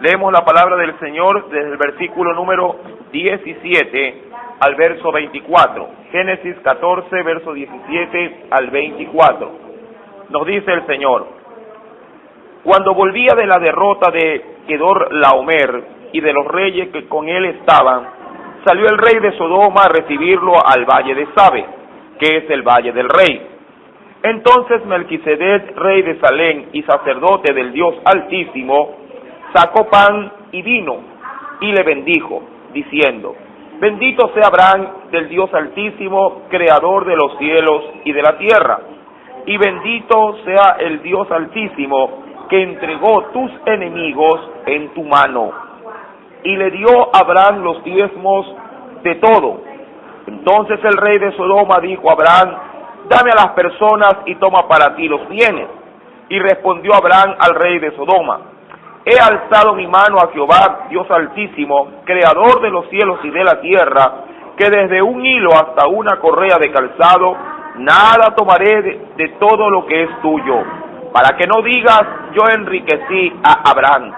Leemos la palabra del Señor desde el versículo número 17 al verso 24. Génesis 14, verso 17 al 24. Nos dice el Señor: Cuando volvía de la derrota de Kedorlaomer y de los reyes que con él estaban, salió el rey de Sodoma a recibirlo al valle de Sabe, que es el valle del rey. Entonces Melquisedec, rey de Salem y sacerdote del Dios Altísimo, sacó pan y vino y le bendijo, diciendo: Bendito sea Abraham del Dios Altísimo, creador de los cielos y de la tierra, y bendito sea el Dios Altísimo, que entregó tus enemigos en tu mano. Y le dio a Abraham los diezmos de todo. Entonces el rey de Sodoma dijo a Abraham: Dame a las personas y toma para ti los bienes. Y respondió Abraham al rey de Sodoma: He alzado mi mano a Jehová, Dios Altísimo, creador de los cielos y de la tierra, que desde un hilo hasta una correa de calzado, nada tomaré de todo lo que es tuyo, para que no digas: yo enriquecí a Abraham,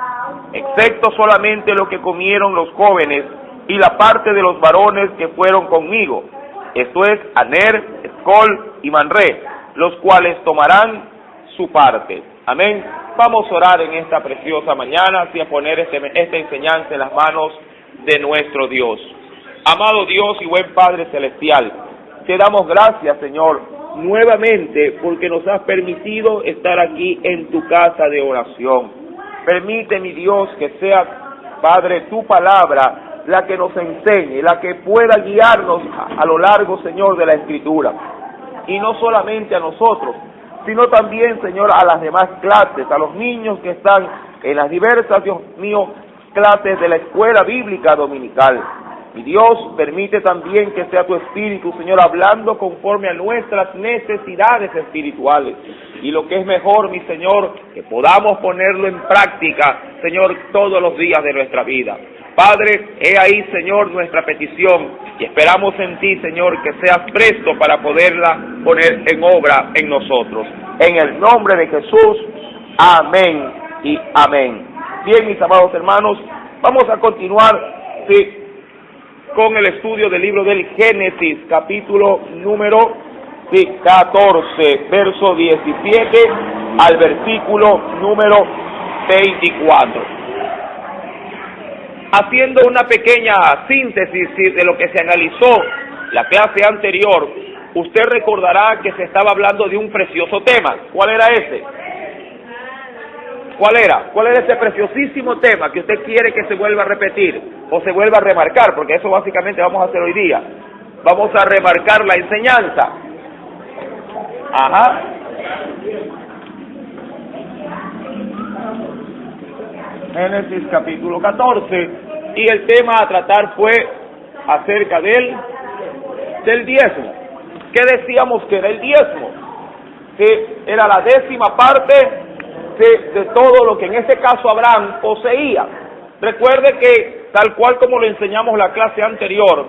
excepto solamente lo que comieron los jóvenes y la parte de los varones que fueron conmigo, esto es Aner, Escol y Manré, los cuales tomarán su parte. Amén. Vamos a orar en esta preciosa mañana y a poner esta enseñanza en las manos de nuestro Dios. Amado Dios y buen Padre Celestial, te damos gracias, Señor, nuevamente porque nos has permitido estar aquí en tu casa de oración. Permite, mi Dios, que sea, Padre, tu palabra la que nos enseñe, la que pueda guiarnos a lo largo, Señor, de la Escritura. Y no solamente a nosotros, sino también, Señor, a las demás clases, a los niños que están en las diversas, Dios mío, clases de la escuela bíblica dominical. Mi Dios, permite también que sea tu Espíritu, Señor, hablando conforme a nuestras necesidades espirituales. Y lo que es mejor, mi Señor, que podamos ponerlo en práctica, Señor, todos los días de nuestra vida. Padre, he ahí, Señor, nuestra petición y esperamos en ti, Señor, que seas presto para poderla poner en obra en nosotros. En el nombre de Jesús, amén y amén. Bien, mis amados hermanos, vamos a continuar con el estudio del libro del Génesis, capítulo número 14, verso 17 al versículo número 24. Haciendo una pequeña síntesis de lo que se analizó la clase anterior, usted recordará que se estaba hablando de un precioso tema. ¿Cuál era ese? ¿Cuál era? ¿Cuál era ese preciosísimo tema que usted quiere que se vuelva a repetir o se vuelva a remarcar? Porque eso básicamente vamos a hacer hoy día. Vamos a remarcar la enseñanza. Ajá. Génesis capítulo 14, y el tema a tratar fue acerca del diezmo. ¿Qué decíamos que era el diezmo? Que era la 10ª parte de todo lo que en este caso Abraham poseía. Recuerde que, tal cual como lo enseñamos la clase anterior,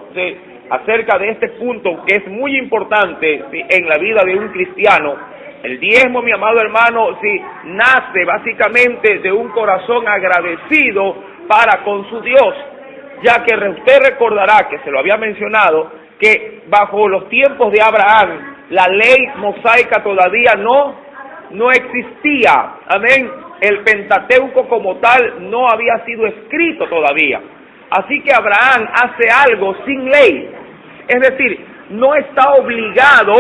acerca de este punto que es muy importante en la vida de un cristiano, el diezmo, mi amado hermano, nace básicamente de un corazón agradecido para con su Dios, ya que usted recordará que se lo había mencionado, que bajo los tiempos de Abraham, la ley mosaica todavía no existía, amén, el Pentateuco como tal no había sido escrito todavía, así que Abraham hace algo sin ley, es decir, no está obligado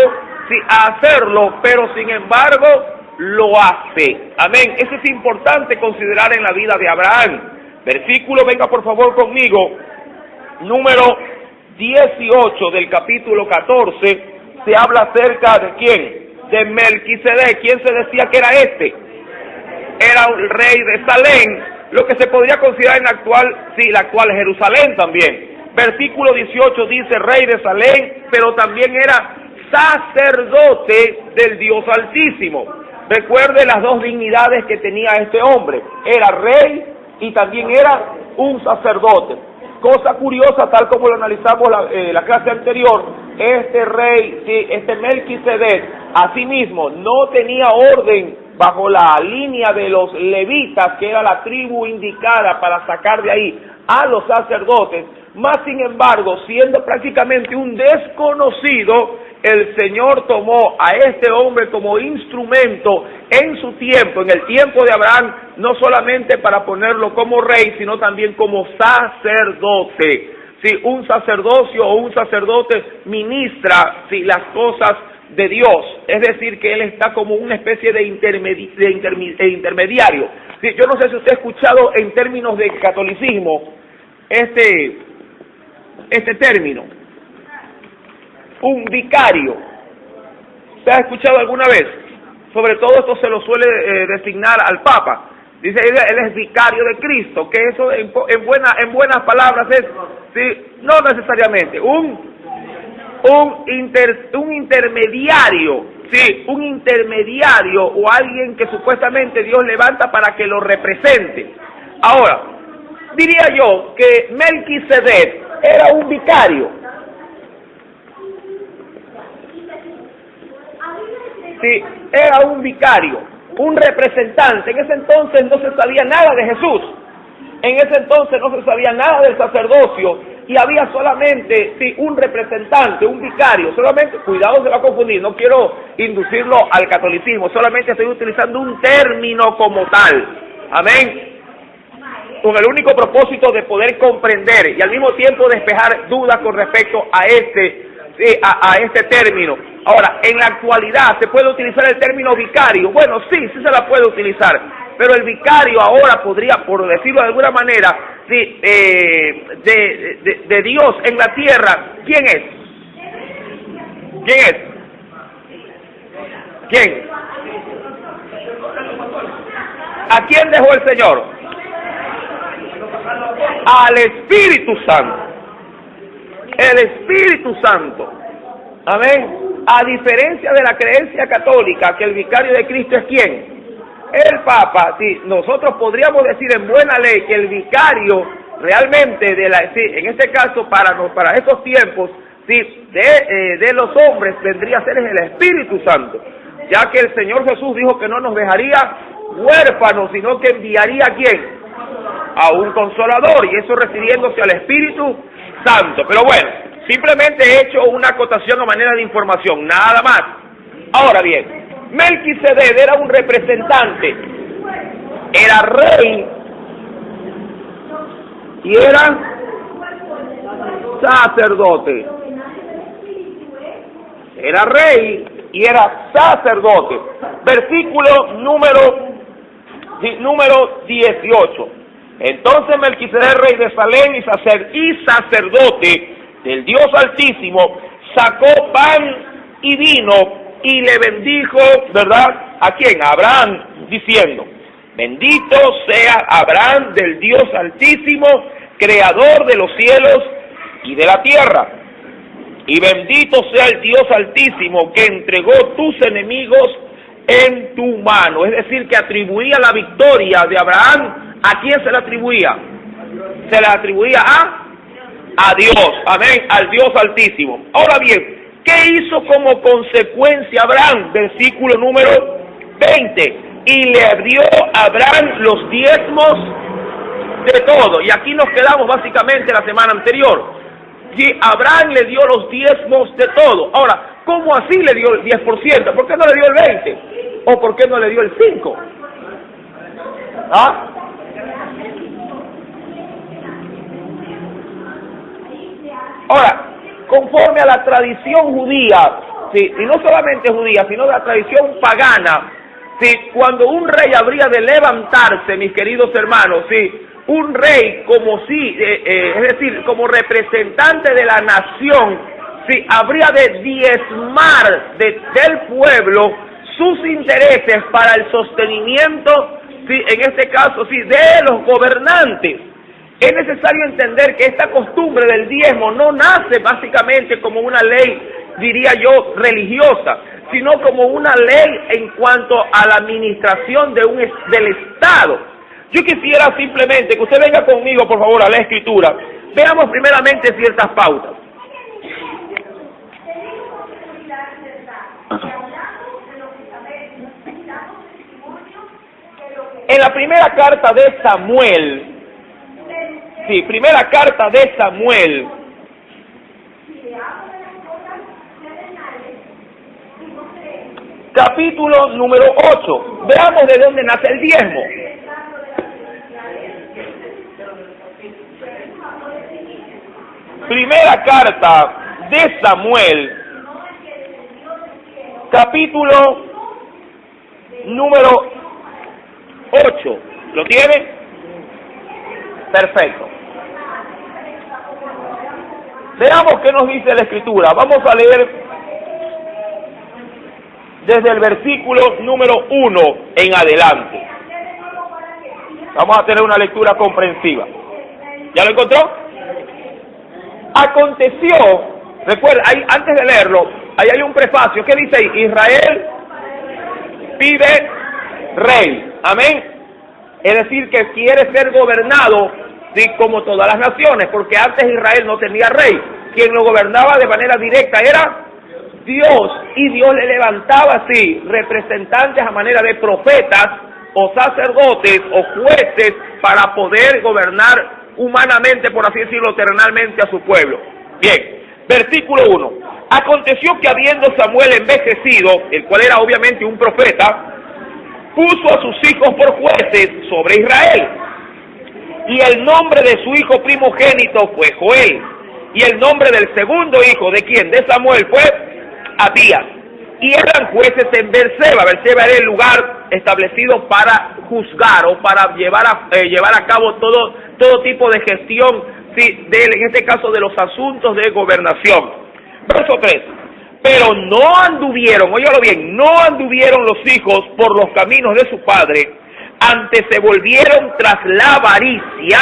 a hacerlo, pero sin embargo lo hace. Amén. Eso es importante considerar en la vida de Abraham. Versículo, venga por favor conmigo, número 18 del capítulo 14, se habla acerca de ¿quién? De Melquisedec. ¿Quién se decía que era este? Era el rey de Salem, lo que se podría considerar en la actual Jerusalén también. Versículo 18 dice rey de Salem, pero también era sacerdote del Dios Altísimo. Recuerde las dos dignidades que tenía este hombre, era rey y también era un sacerdote. Cosa curiosa, tal como lo analizamos la clase anterior, este rey, este Melquisedec, asimismo no tenía orden bajo la línea de los levitas, que era la tribu indicada para sacar de ahí a los sacerdotes. Más sin embargo, siendo prácticamente un desconocido, el Señor tomó a este hombre como instrumento en su tiempo, en el tiempo de Abraham, no solamente para ponerlo como rey, sino también como sacerdote. Si un sacerdocio o un sacerdote ministra las cosas de Dios, es decir, que él está como una especie de intermediario. Sí, yo no sé si usted ha escuchado en términos de catolicismo este término, un vicario. ¿Usted ha escuchado alguna vez? Sobre todo esto se lo suele designar al Papa. Dice, él es vicario de Cristo, que eso en buenas palabras es, sí, no necesariamente, un intermediario, sí, un intermediario o alguien que supuestamente Dios levanta para que lo represente. Ahora, diría yo que Melquisedec era un vicario. Sí, era un vicario, un representante. En ese entonces no se sabía nada de Jesús. En ese entonces no se sabía nada del sacerdocio y había solamente, sí, un representante, un vicario. Solamente, cuidado, se va a confundir, no quiero inducirlo al catolicismo, solamente estoy utilizando un término como tal. Amén. Con el único propósito de poder comprender y al mismo tiempo despejar dudas con respecto a este término. Ahora, en la actualidad, ¿se puede utilizar el término vicario? Bueno, sí se la puede utilizar, pero el vicario ahora podría, por decirlo de alguna manera, sí, de Dios en la tierra, ¿quién es? ¿Quién es? ¿Quién? ¿A quién dejó el Señor? Al Espíritu Santo. El Espíritu Santo. Amén. A diferencia de la creencia católica, que el vicario de Cristo es ¿quién? El Papa. Sí, nosotros podríamos decir en buena ley que el vicario realmente en este caso para estos tiempos, sí, de los hombres vendría a ser el Espíritu Santo, ya que el Señor Jesús dijo que no nos dejaría huérfanos, sino que enviaría ¿a quién? A un consolador, y eso refiriéndose al Espíritu Santo. Pero bueno, simplemente he hecho una acotación a manera de información, nada más. Ahora bien, Melquisedec era un representante, era rey y era sacerdote. Era rey y era sacerdote. Versículo número 18. Entonces Melquisedec, rey de Salem y sacerdote del Dios Altísimo, sacó pan y vino y le bendijo, ¿verdad? ¿A quién? A Abraham, diciendo: bendito sea Abraham del Dios Altísimo, creador de los cielos y de la tierra. Y bendito sea el Dios Altísimo que entregó tus enemigos en tu mano. Es decir, que atribuía la victoria de Abraham. ¿A quién se la atribuía? Se la atribuía a Dios, amén, al Dios Altísimo. Ahora bien, ¿qué hizo como consecuencia Abraham? Versículo número 20. Y le dio a Abraham los diezmos de todo. Y aquí nos quedamos básicamente la semana anterior. Y Abraham le dio los diezmos de todo. Ahora, ¿cómo así le dio el 10%? ¿Por qué no le dio el 20%? ¿O por qué no le dio el 5%? ¿Ah? Ahora, conforme a la tradición judía, sí, y no solamente judía, sino de la tradición pagana, sí, cuando un rey habría de levantarse, mis queridos hermanos, sí, un rey como es decir, como representante de la nación, sí, habría de diezmar del pueblo sus intereses para el sostenimiento, sí, en este caso, sí, de los gobernantes. Es necesario entender que esta costumbre del diezmo no nace básicamente como una ley, diría yo, religiosa, sino como una ley en cuanto a la administración del Estado. Yo quisiera simplemente que usted venga conmigo, por favor, a la Escritura. Veamos primeramente ciertas pautas. En la primera carta de Samuel, sí, primera carta de Samuel, capítulo número 8. Veamos de dónde nace el diezmo. Primera carta de Samuel, capítulo número 8. ¿Lo tiene? Perfecto. Veamos qué nos dice la Escritura. Vamos a leer desde el versículo número 1 en adelante. Vamos a tener una lectura comprensiva. ¿Ya lo encontró? Aconteció, recuerda, antes de leerlo, ahí hay un prefacio. ¿Qué dice ahí? Israel pide rey. Amén. Es decir, que quiere ser gobernado, sí, como todas las naciones, porque antes Israel no tenía rey. Quien lo gobernaba de manera directa era Dios, y Dios le levantaba así representantes a manera de profetas o sacerdotes o jueces para poder gobernar humanamente, por así decirlo, terrenalmente a su pueblo. Bien, versículo 1. Aconteció que habiendo Samuel envejecido, el cual era obviamente un profeta, puso a sus hijos por jueces sobre Israel. Y el nombre de su hijo primogénito fue Joel. Y el nombre del segundo hijo, ¿de quién? De Samuel, fue Abías. Y eran jueces en Berseba. Berseba era el lugar establecido para juzgar o para llevar a cabo todo tipo de gestión, sí, en este caso de los asuntos de gobernación. Verso 3. Pero no anduvieron, óigalo bien, no anduvieron los hijos por los caminos de su padre, antes se volvieron tras la avaricia,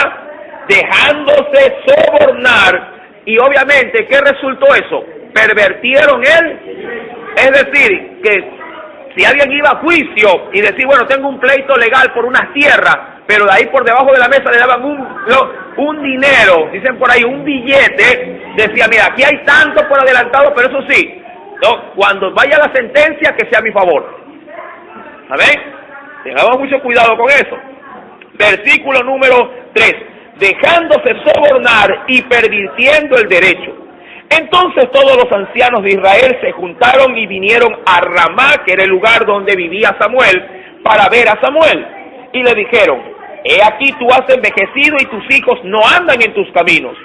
dejándose sobornar, y obviamente, ¿qué resultó eso? Pervertieron es decir, que si alguien iba a juicio y decía, bueno, tengo un pleito legal por unas tierras, pero de ahí por debajo de la mesa le daban un dinero, dicen por ahí, un billete, decía, mira, aquí hay tanto por adelantado, pero eso sí, no, cuando vaya la sentencia, que sea a mi favor. ¿Saben? Tengamos mucho cuidado con eso. Versículo número 3. Dejándose sobornar y pervirtiendo el derecho. Entonces todos los ancianos de Israel se juntaron y vinieron a Ramá, que era el lugar donde vivía Samuel, para ver a Samuel. Y le dijeron, he aquí tú has envejecido y tus hijos no andan en tus caminos.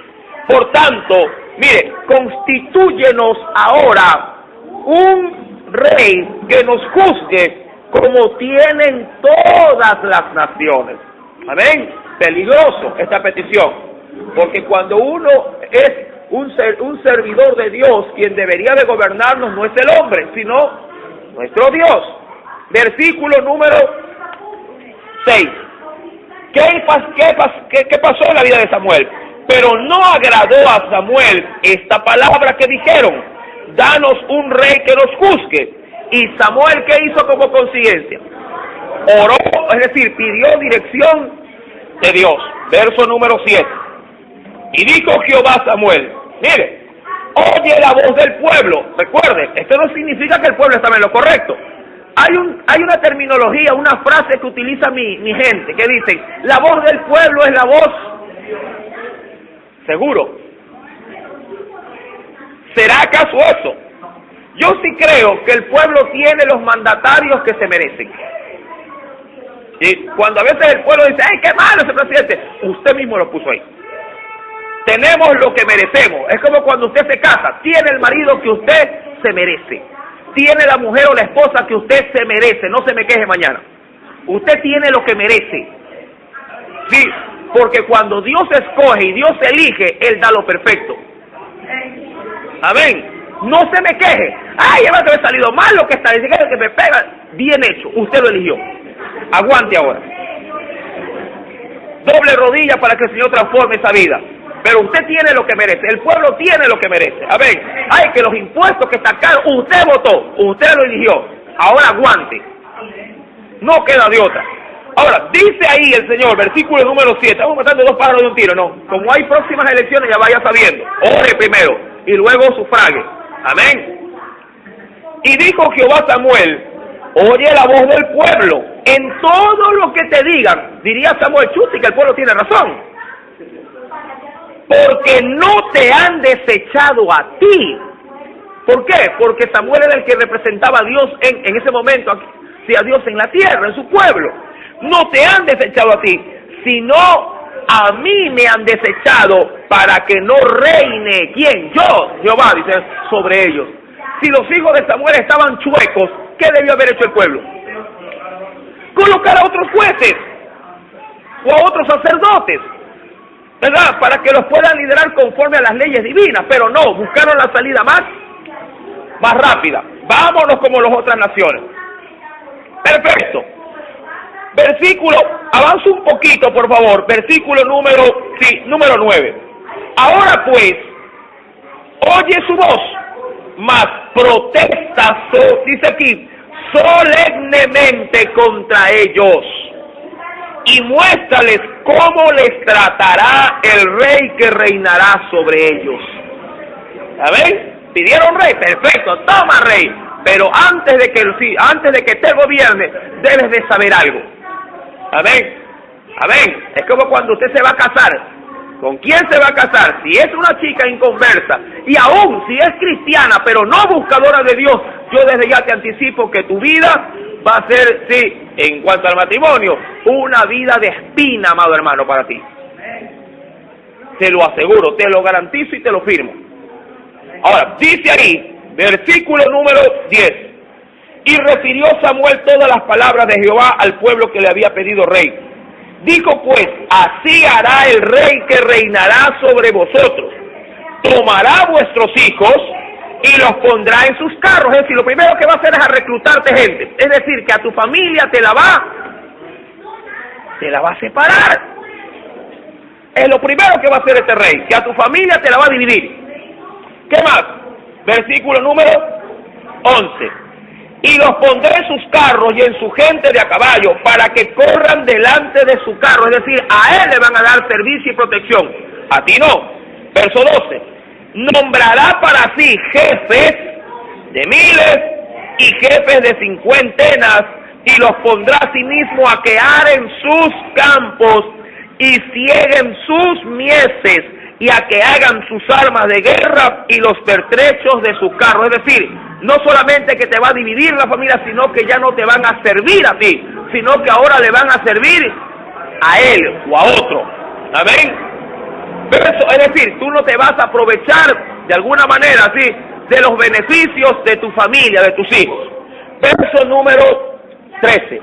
Por tanto, mire, constitúyenos ahora un rey que nos juzgue como tienen todas las naciones. Amén. Peligroso esta petición, porque cuando uno es un servidor de Dios, quien debería de gobernarnos no es el hombre, sino nuestro Dios. Versículo número 6. ¿Qué pasó en la vida de Samuel? Pero no agradó a Samuel esta palabra que dijeron, danos un rey que nos juzgue. Y Samuel, ¿qué hizo como consiguiencia? Oró, es decir, pidió dirección de Dios. Verso número 7. Y dijo Jehová a Samuel, mire, oye la voz del pueblo. Recuerde, esto no significa que el pueblo estaba en lo correcto. Hay una terminología, una frase que utiliza mi gente, que dicen, la voz del pueblo es la voz. ¿Seguro? ¿Será acaso eso? Yo sí creo que el pueblo tiene los mandatarios que se merecen. Y cuando a veces el pueblo dice, ¡ay, qué malo ese presidente! Usted mismo lo puso ahí. Tenemos lo que merecemos. Es como cuando usted se casa. Tiene el marido que usted se merece. Tiene la mujer o la esposa que usted se merece. No se me queje mañana. Usted tiene lo que merece. Sí, porque cuando Dios escoge y Dios elige, Él da lo perfecto. Amén. No se me queje. ¡Ay, ya me ha salido mal lo que está diciendo, que me pega! Bien hecho. Usted lo eligió. Aguante ahora. Doble rodilla para que el Señor transforme esa vida. Pero usted tiene lo que merece. El pueblo tiene lo que merece. A ver, ay, que los impuestos que sacaron, usted votó, usted lo eligió. Ahora aguante. No queda de otra. Ahora, dice ahí el Señor, versículo número 7. Estamos matando dos pájaros de un tiro, ¿no? Como hay próximas elecciones, ya vaya sabiendo. Ore primero y luego sufrague. Amén. Y dijo Jehová a Samuel, oye la voz del pueblo en todo lo que te digan, diría Samuel Chuti que el pueblo tiene razón, porque no te han desechado a ti. ¿Por qué? Porque Samuel era el que representaba a Dios en ese momento, sí, a Dios en la tierra, en su pueblo. No te han desechado a ti, sino a mí me han desechado para que no reine, ¿quién? Yo, Jehová, dice, sobre ellos. Si los hijos de Samuel estaban chuecos, ¿qué debió haber hecho el pueblo? Colocar a otros jueces o a otros sacerdotes, ¿verdad? Para que los puedan liderar conforme a las leyes divinas, pero no, buscaron la salida más rápida. Vámonos como las otras naciones. Perfecto. Versículo, avanza un poquito, por favor. Versículo número 9. Ahora pues, oye su voz, mas protesta, dice aquí, solemnemente contra ellos, y muéstrales cómo les tratará el rey que reinará sobre ellos. ¿Saben? Pidieron rey, perfecto, toma rey, pero antes de que te gobierne, debes de saber algo. Amén. Amén. Es como cuando usted se va a casar. ¿Con quién se va a casar? Si es una chica inconversa, y aún si es cristiana, pero no buscadora de Dios, yo desde ya te anticipo que tu vida va a ser, sí, en cuanto al matrimonio, una vida de espina, amado hermano, para ti. Te lo aseguro, te lo garantizo y te lo firmo. Ahora, dice ahí, versículo número 10, y refirió Samuel todas las palabras de Jehová al pueblo que le había pedido rey. Dijo pues, así hará el rey que reinará sobre vosotros. Tomará vuestros hijos y los pondrá en sus carros. Es decir, lo primero que va a hacer es a reclutarte gente. Es decir, que a tu familia te la va a separar. Es lo primero que va a hacer este rey, que a tu familia te la va a dividir. ¿Qué más? Versículo número 11. Y los pondré en sus carros y en su gente de a caballo, para que corran delante de su carro. Es decir, a él le van a dar servicio y protección. A ti no. Verso 12. Nombrará para sí jefes de miles y jefes de cincuentenas, y los pondrá a sí mismo a que aren sus campos y cieguen sus mieses, y a que hagan sus armas de guerra y los pertrechos de su carro. Es decir, no solamente que te va a dividir la familia, sino que ya no te van a servir a ti, sino que ahora le van a servir a él o a otro. ¿Amén? Pero eso, es decir, tú no te vas a aprovechar de alguna manera, ¿sí?, de los beneficios de tu familia, de tus hijos. Verso número 13.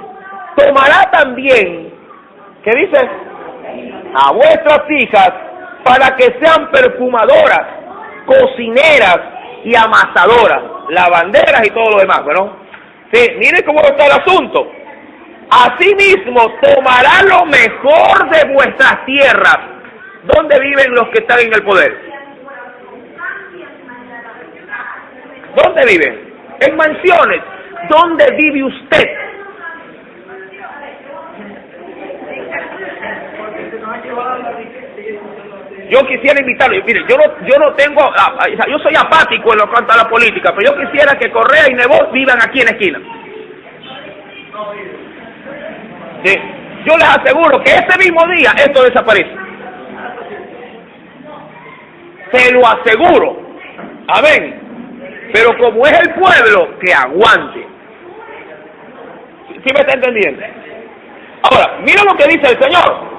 Tomará también, ¿qué dice? A vuestras hijas, para que sean perfumadoras, cocineras y amasadoras, lavanderas y todo lo demás, ¿no? Sí, miren cómo está el asunto. Asimismo, tomará lo mejor de vuestras tierras. ¿Dónde viven los que están en el poder? ¿Dónde viven? En mansiones. ¿Dónde vive usted? Yo quisiera invitarlo, mire, yo no tengo, yo soy apático en lo cuanto a la política, pero yo quisiera que Correa y Nebot vivan aquí en la esquina. Sí. Yo les aseguro que ese mismo día esto desaparece. Se lo aseguro. Amén. Pero como es el pueblo, que aguante. ¿Sí me está entendiendo? Ahora, mira lo que dice el Señor.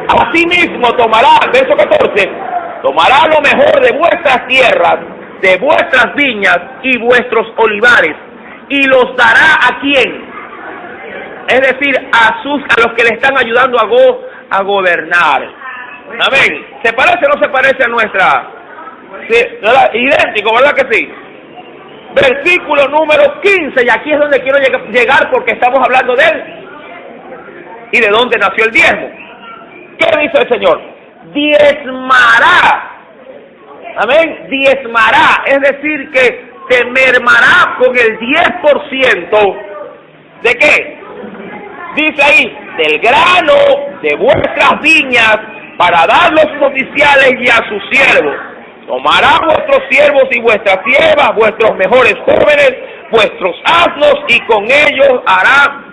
Asimismo tomará, verso 14, tomará lo mejor de vuestras tierras, de vuestras viñas y vuestros olivares, y los dará ¿a quién? Es decir, a los que le están ayudando a gobernar. Amén. ¿Se parece o no se parece a nuestra? Sí, ¿verdad? Idéntico, ¿verdad que sí? Versículo número 15, y aquí es donde quiero llegar porque estamos hablando de él y de dónde nació el diezmo. ¿Qué dice el Señor? Diezmará. Amén. Diezmará. Es decir, que te mermará con el 10%. ¿De qué? Dice ahí, del grano de vuestras viñas, para darlos a sus oficiales y a sus siervos. Tomará vuestros siervos y vuestras siervas, vuestros mejores jóvenes, vuestros asnos, y con ellos hará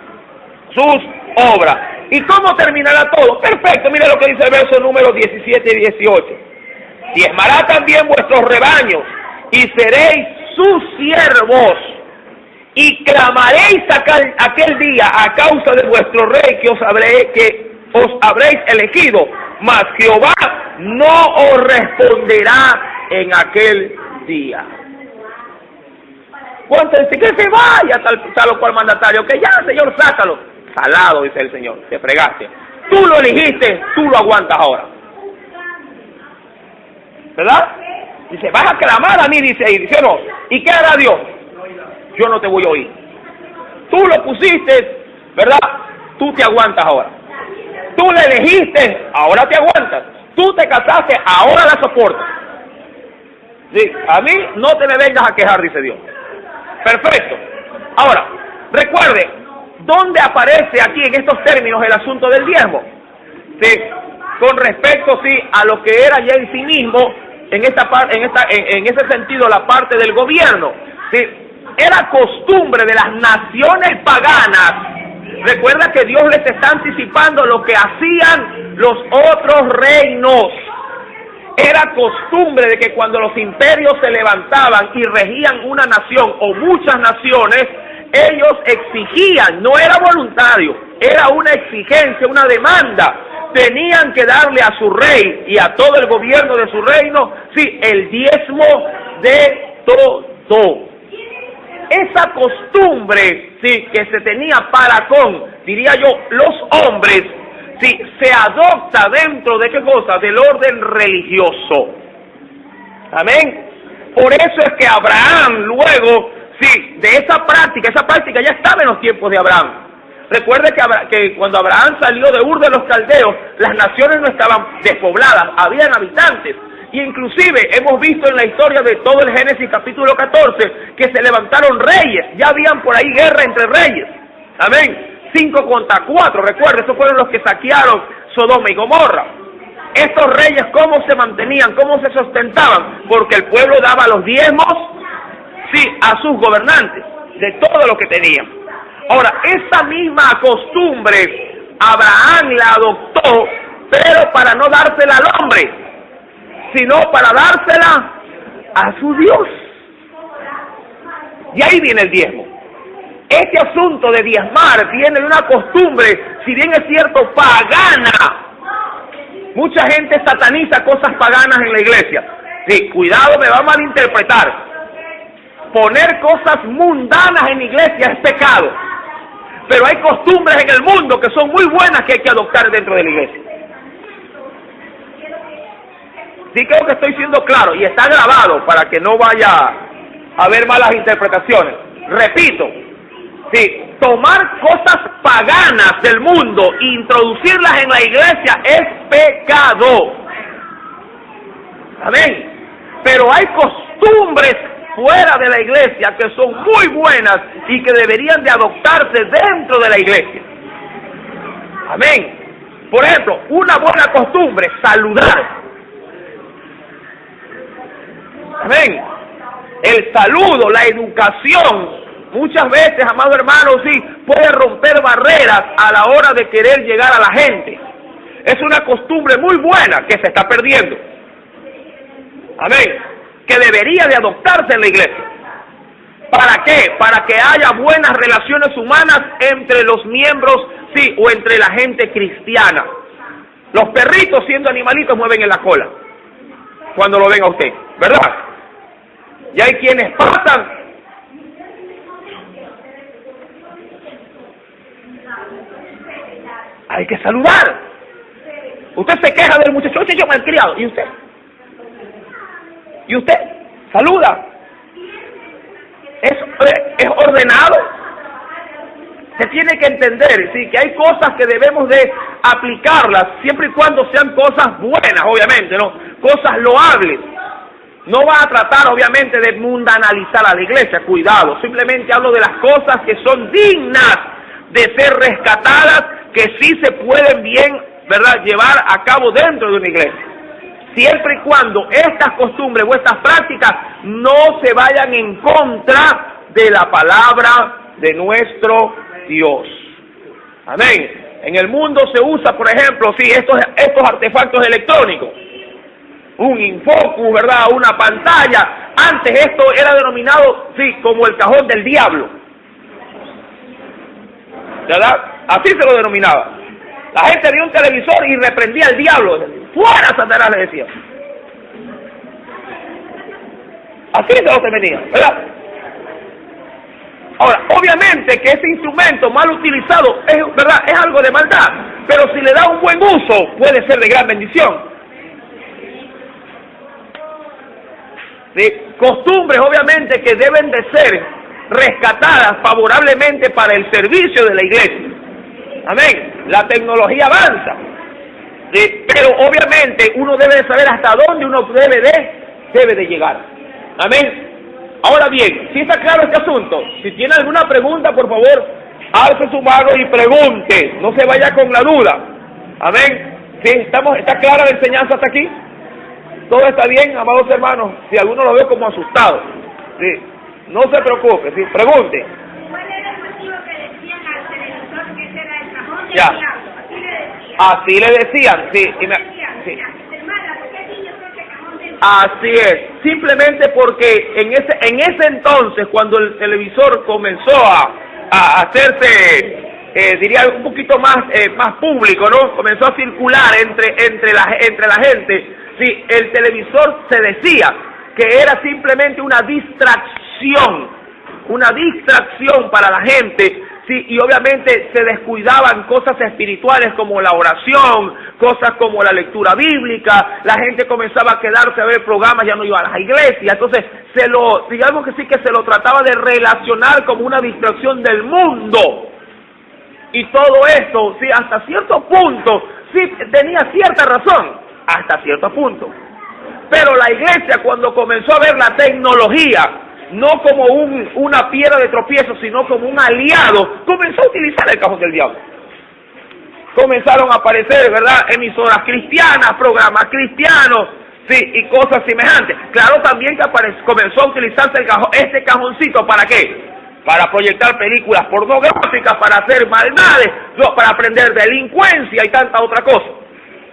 sus obras. ¿Y cómo terminará todo? Perfecto, mire lo que dice el verso número 17 y 18. Diezmará también vuestros rebaños, y seréis sus siervos, y clamaréis aquel día a causa de vuestro rey que os habréis elegido, mas Jehová no os responderá en aquel día. ¿Cuánto dice que se vaya tal o cual mandatario? Que ya, Señor, sácalo. Salado, dice el Señor, te fregaste. Tú lo elegiste, tú lo aguantas ahora. ¿Verdad? Dice, vas a clamar a mí, dice ahí, dice no. ¿Y qué hará Dios? Yo no te voy a oír. Tú lo pusiste, ¿verdad? Tú te aguantas ahora. Tú le elegiste, ahora te aguantas. Tú te casaste, ahora la soportas. Sí, a mí no te me vengas a quejar, dice Dios. Perfecto. Ahora, recuerde, ¿dónde aparece aquí en estos términos el asunto del diezmo? Sí, con respecto, sí, a lo que era ya en sí mismo, en ese sentido, la parte del gobierno. Sí, era costumbre de las naciones paganas. Recuerda que Dios les está anticipando lo que hacían los otros reinos. Era costumbre de que cuando los imperios se levantaban y regían una nación o muchas naciones, ellos exigían, no era voluntario, era una exigencia, una demanda. Tenían que darle a su rey y a todo el gobierno de su reino, sí, el diezmo de todo. Esa costumbre, sí, que se tenía para con, diría yo, los hombres, sí, se adopta dentro de qué cosa, del orden religioso. Amén. Por eso es que Abraham luego, sí, de esa práctica ya estaba en los tiempos de Abraham. Recuerde que cuando Abraham salió de Ur de los Caldeos, las naciones no estaban despobladas, habían habitantes. Y inclusive hemos visto en la historia de todo el Génesis capítulo 14 que se levantaron reyes, ya habían por ahí guerra entre reyes. Amén. 5 contra 4, recuerde, esos fueron los que saquearon Sodoma y Gomorra. Estos reyes, ¿cómo se mantenían? ¿Cómo se sustentaban? Porque el pueblo daba los diezmos, sí, a sus gobernantes, de todo lo que tenían. Ahora, esa misma costumbre, Abraham la adoptó, pero para no dársela al hombre, sino para dársela a su Dios. Y ahí viene el diezmo. Este asunto de diezmar viene de una costumbre, si bien es cierto, pagana. Mucha gente sataniza cosas paganas en la iglesia. Sí, cuidado, me va a malinterpretar. Poner cosas mundanas en la iglesia es pecado. Pero hay costumbres en el mundo que son muy buenas que hay que adoptar dentro de la iglesia. Sí, creo que estoy siendo claro y está grabado para que no vaya a haber malas interpretaciones. Repito, sí, tomar cosas paganas del mundo e introducirlas en la iglesia es pecado. Amén. Pero hay costumbres fuera de la iglesia que son muy buenas y que deberían de adoptarse dentro de la iglesia. Amén. Por ejemplo, una buena costumbre, saludar. Amén. El saludo, la educación, muchas veces, amado hermano, sí, puede romper barreras a la hora de querer llegar a la gente. Es una costumbre muy buena que se está perdiendo. Amén. Que debería de adoptarse en la iglesia. ¿Para qué? Para que haya buenas relaciones humanas entre los miembros, sí, o entre la gente cristiana. Los perritos, siendo animalitos, mueven en la cola cuando lo ven a usted, ¿verdad? Y hay quienes pasan hay que saludar. Usted se queja del muchacho, ese yo malcriado, ¿y usted? ¿Y usted? Saluda. Es ordenado. Se tiene que entender, sí, que hay cosas que debemos de aplicarlas, siempre y cuando sean cosas buenas, obviamente, ¿no? Cosas loables. No va a tratar, obviamente, de mundanalizar a la iglesia, cuidado. Simplemente hablo de las cosas que son dignas de ser rescatadas, que sí se pueden bien, ¿verdad?, llevar a cabo dentro de una iglesia. Siempre y cuando estas costumbres o estas prácticas no se vayan en contra de la palabra de nuestro Dios. Amén. En el mundo se usa, por ejemplo, sí, estos artefactos electrónicos. Un infocus, ¿verdad? Una pantalla. Antes esto era denominado, sí, como el cajón del diablo. ¿Verdad? Así se lo denominaba. La gente veía un televisor y reprendía al diablo. ¡Fuera, Satanás!, le decía. Así se lo venía, ¿verdad? Ahora, obviamente que ese instrumento mal utilizado es, ¿verdad?, es algo de maldad, pero si le da un buen uso, puede ser de gran bendición. ¿Sí? Costumbres, obviamente, que deben de ser rescatadas favorablemente para el servicio de la iglesia. Amén. La tecnología avanza, ¿sí? Pero obviamente uno debe de saber hasta dónde uno debe de llegar. Amén. Ahora bien, si está claro este asunto, si tiene alguna pregunta, por favor, alce su mano y pregunte, no se vaya con la duda. Amén. ¿Sí? ¿Está clara la enseñanza hasta aquí? ¿Todo está bien, amados hermanos? Si alguno lo ve como asustado, ¿sí? No se preocupe, ¿sí? Pregunte. ¿Cuál era el motivo que decían al televisor que ese era el cajón del Ya. diablo? Así le decían, sí. Sí. Así es, simplemente porque en ese entonces, cuando el televisor comenzó a hacerse, diría un poquito más público, ¿no? Comenzó a circular entre la gente. Sí, el televisor se decía que era simplemente una distracción para la gente. Sí, y obviamente se descuidaban cosas espirituales como la oración, cosas como la lectura bíblica, la gente comenzaba a quedarse a ver programas, ya no iba a las iglesias, entonces digamos que sí que se lo trataba de relacionar como una distracción del mundo. Y todo esto, sí, hasta cierto punto, sí tenía cierta razón, hasta cierto punto. Pero la iglesia, cuando comenzó a ver la tecnología, no como una piedra de tropiezo, sino como un aliado, comenzó a utilizar el cajón del diablo. Comenzaron a aparecer, ¿verdad?, emisoras cristianas, programas cristianos, sí, y cosas semejantes. Claro, también que comenzó a utilizarse este cajoncito, ¿para qué? Para proyectar películas pornográficas, para hacer maldades, para aprender delincuencia y tanta otra cosa.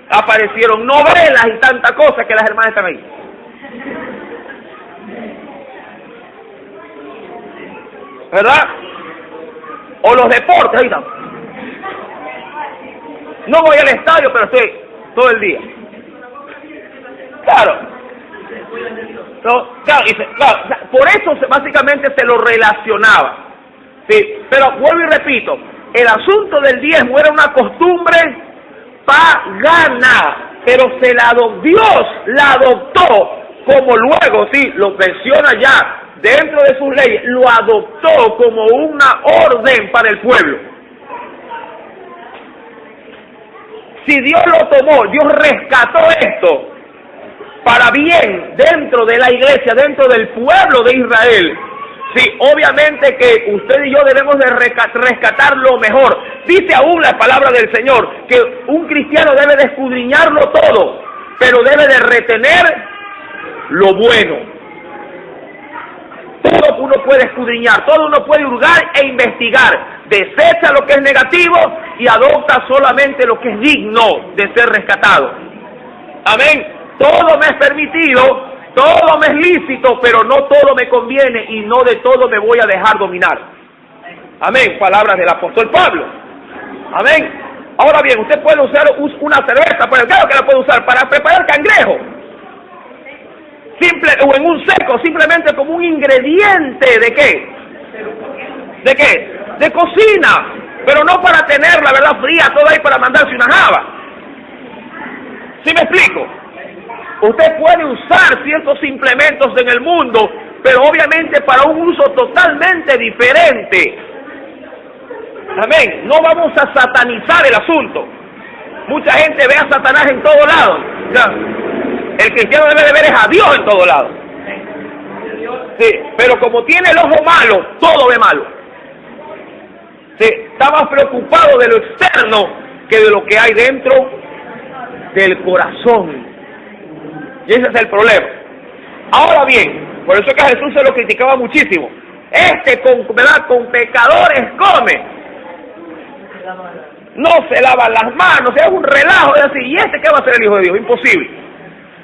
Aparecieron novelas y tanta cosa que las hermanas están ahí. ¿Verdad? O los deportes, ahí están. No voy al estadio, pero estoy todo el día. Claro. Claro, por eso básicamente se lo relacionaba. Sí, pero vuelvo y repito, el asunto del diezmo era una costumbre pagana, pero Dios la adoptó, como luego, sí, lo menciona ya dentro de sus leyes, lo adoptó como una orden para el pueblo. Si Dios lo tomó, Dios rescató esto para bien dentro de la iglesia, dentro del pueblo de Israel, sí, obviamente que usted y yo debemos de rescatar lo mejor. Dice aún la palabra del Señor que un cristiano debe de escudriñarlo todo, pero debe de retener lo bueno. Todo uno puede escudriñar, todo uno puede hurgar e investigar. Desecha lo que es negativo y adopta solamente lo que es digno de ser rescatado. Amén. Todo me es permitido, todo me es lícito, pero no todo me conviene y no de todo me voy a dejar dominar. Amén. Palabras del apóstol Pablo. Amén. Ahora bien, usted puede usar una cerveza, pero claro que la puede usar para preparar cangrejo. Simple, o en un seco, simplemente como un ingrediente ¿de qué? ¿De qué? De cocina, pero no para tenerla, ¿verdad?, fría, toda ahí para mandarse una java. ¿Sí me explico? Usted puede usar ciertos implementos en el mundo, pero obviamente para un uso totalmente diferente. Amén. No vamos a satanizar el asunto. Mucha gente ve a Satanás en todos lados. El cristiano debe de ver es a Dios en todos lados. Sí, pero como tiene el ojo malo, todo ve malo. Sí, está más preocupado de lo externo que de lo que hay dentro del corazón. Y ese es el problema. Ahora bien, por eso es que a Jesús se lo criticaba muchísimo. ¿Verdad?, con pecadores come. no se lavan las manos, es un relajo, es así, ¿y este qué va a ser el Hijo de Dios? Imposible.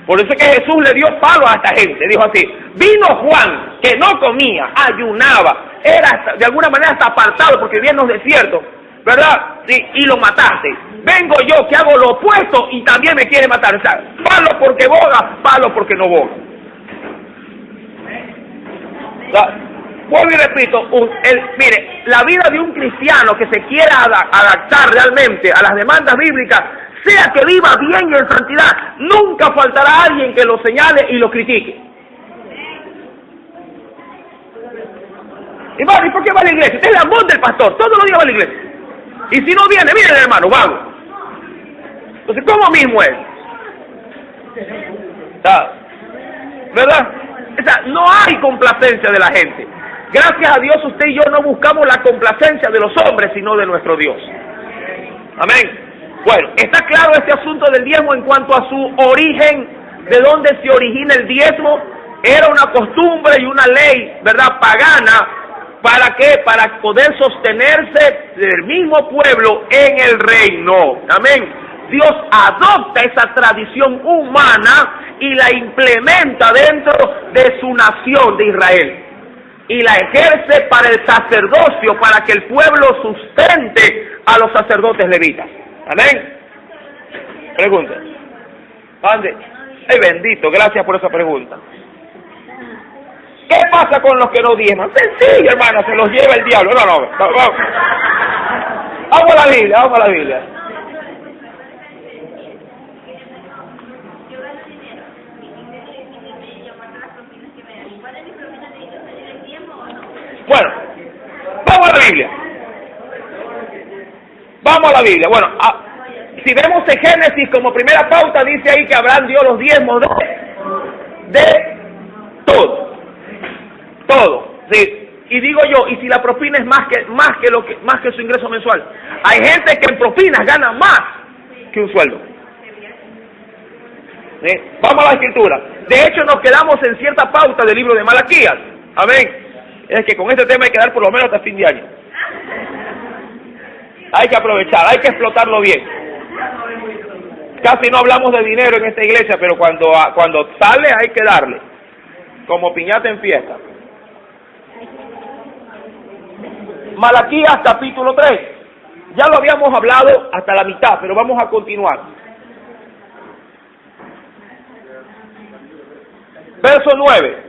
Por eso es que Jesús le dio palo a esta gente, dijo así, vino Juan, que no comía, ayunaba, era de alguna manera hasta apartado, porque vivía en los desiertos, ¿verdad? Sí, y lo mataste. Vengo yo que hago lo opuesto y también me quiere matar. O sea, palo porque boga, palo porque no boga. O sea, vuelvo y repito, mire, la vida de un cristiano que se quiera adaptar realmente a las demandas bíblicas, sea que viva bien y en santidad, nunca faltará alguien que lo señale y lo critique. Y vale, ¿y por qué va a la iglesia? Es el amor del pastor, todos los días va a la iglesia. Y si no viene, miren hermano, vago. Entonces, ¿cómo mismo es? ¿Verdad? O sea, no hay complacencia de la gente. Gracias a Dios usted y yo no buscamos la complacencia de los hombres, sino de nuestro Dios. Amén. Bueno, está claro este asunto del diezmo en cuanto a su origen, de dónde se origina el diezmo. Era una costumbre y una ley, ¿verdad?, pagana. ¿Para qué? Para poder sostenerse del mismo pueblo en el reino. Amén. Dios adopta esa tradición humana y la implementa dentro de su nación de Israel. Y la ejerce para el sacerdocio, para que el pueblo sustente a los sacerdotes levitas. Amén. Pregunta. Ande. Ay, bendito, gracias por esa pregunta. ¿Qué pasa con los que no diezman? Sencillo, hermano, se los lleva el diablo. No, vamos. Vamos a la Biblia. Bueno, vamos a la Biblia. Bueno, si vemos en Génesis como primera pauta, dice ahí que Abraham dio los diezmos de todo. Sí. Y digo yo, y si la propina es más que su ingreso mensual, hay gente que en propinas gana más que un sueldo. ¿Sí? Vamos a la escritura. De hecho, nos quedamos en cierta pauta del libro de Malaquías. Amén. Es que con este tema hay que dar por lo menos hasta fin de año. Hay que aprovechar, hay que explotarlo bien. Casi no hablamos de dinero en esta iglesia, pero cuando sale hay que darle, como piñata en fiesta. Malaquías capítulo 3. Ya lo habíamos hablado hasta la mitad, pero vamos a continuar. Verso 9.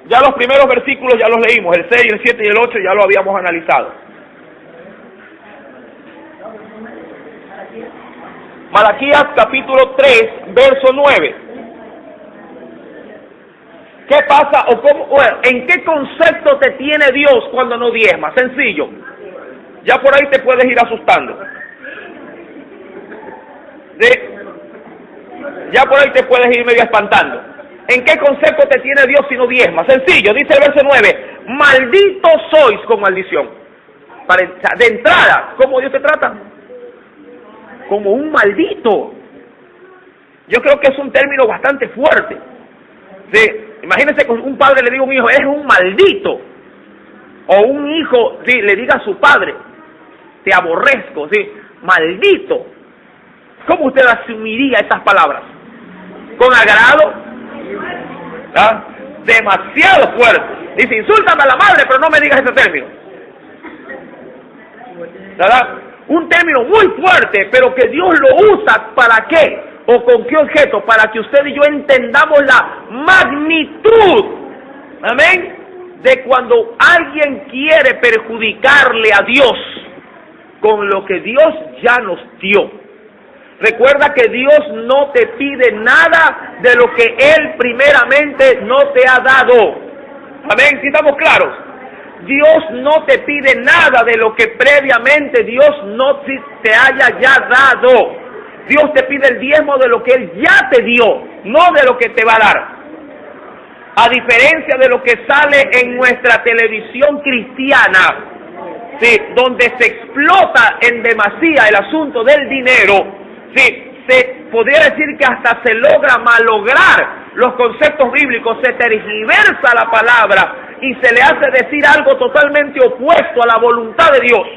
Ya los primeros versículos ya los leímos, el 6, el 7 y el 8 ya lo habíamos analizado. Malaquías capítulo 3, verso 9. ¿Qué pasa o cómo, en qué concepto te tiene Dios cuando no diezma? Sencillo. Ya por ahí te puedes ir asustando. Ya por ahí te puedes ir medio espantando. ¿En qué concepto te tiene Dios si no diezma? Sencillo, dice el verso 9, malditos sois con maldición. De entrada, ¿cómo Dios te trata? Como un maldito. Yo creo que es un término bastante fuerte. Sí. Imagínense que un padre le diga a un hijo, eres un maldito. O un hijo le diga a su padre, te aborrezco, ¿sí? Maldito. ¿Cómo usted asumiría estas palabras? ¿Con agrado? ¿Ah? Demasiado fuerte. Dice, insúltame a la madre, pero no me digas ese término. ¿Verdad? Un término muy fuerte, pero que Dios lo usa, ¿para qué? ¿O con qué objeto? Para que usted y yo entendamos la magnitud, amén, de cuando alguien quiere perjudicarle a Dios con lo que Dios ya nos dio. Recuerda que Dios no te pide nada de lo que Él primeramente no te ha dado. Amén, ¿sí estamos claros? Dios no te pide nada de lo que previamente Dios no te haya ya dado. Dios te pide el diezmo de lo que Él ya te dio, no de lo que te va a dar. A diferencia de lo que sale en nuestra televisión cristiana, ¿sí?, donde se explota en demasía el asunto del dinero, ¿sí?, se podría decir que hasta se logra malograr los conceptos bíblicos, se tergiversa la palabra y se le hace decir algo totalmente opuesto a la voluntad de Dios.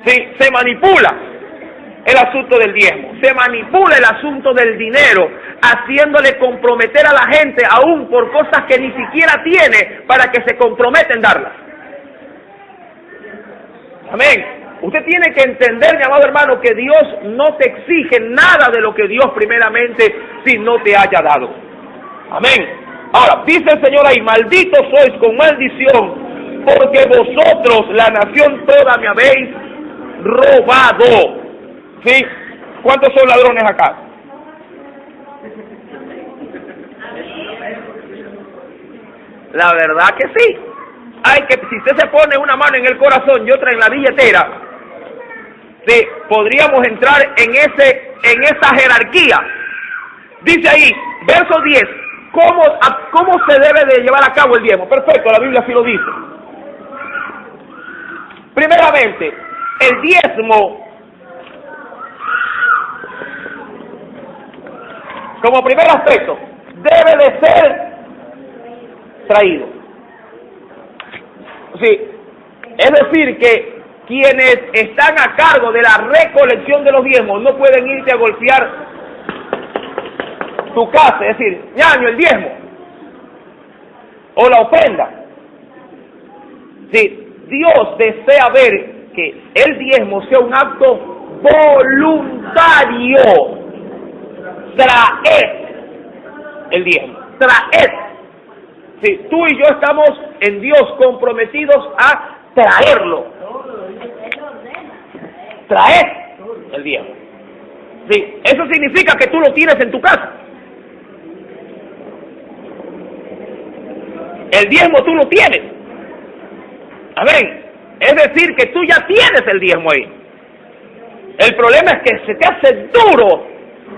Sí, se manipula el asunto del diezmo, se manipula el asunto del dinero, haciéndole comprometer a la gente aún por cosas que ni siquiera tiene para que se comprometa en darlas. Amén. Usted tiene que entender, mi amado hermano, que Dios no te exige nada de lo que Dios primeramente si no te haya dado. Amén. Ahora, dice el Señor ahí, malditos sois con maldición, porque vosotros, la nación toda, me habéis robado. ¿Sí? ¿Cuántos son ladrones acá? La verdad que sí. Hay que, si usted se pone una mano en el corazón y otra en la billetera, sí, podríamos entrar en esa jerarquía. Dice ahí, verso 10, ¿cómo se debe de llevar a cabo el diezmo? Perfecto, la Biblia sí lo dice. Primeramente, el diezmo, como primer aspecto, debe de ser traído. Sí, es decir que quienes están a cargo de la recolección de los diezmos no pueden irte a golpear tu casa, es decir, ñaño, el diezmo, o la ofrenda. Sí, Dios desea ver que el diezmo sea un acto voluntario. Traed el diezmo, traed. Sí, tú y yo estamos en Dios comprometidos a traerlo. Traed el diezmo. Sí, eso significa que tú lo tienes en tu casa. El diezmo tú lo tienes. Amén. Es decir, que tú ya tienes el diezmo ahí. El problema es que se te hace duro,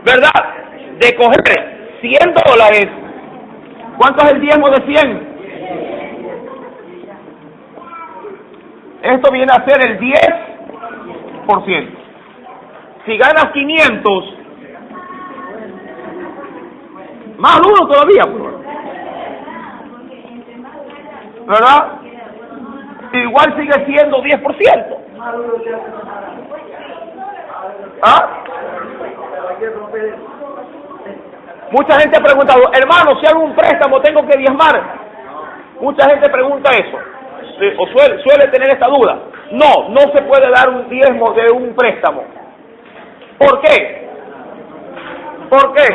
¿verdad?, de coger $100. ¿Cuánto es el diezmo de 100? Esto viene a ser el 10%. Si ganas 500, más duro todavía, ¿verdad? Igual sigue siendo 10%. ¿Ah? Mucha gente ha preguntado, hermano, si hago un préstamo, ¿tengo que diezmar? Mucha gente pregunta eso, o suele tener esta duda. No, no se puede dar un diezmo de un préstamo. ¿Por qué? ¿Por qué?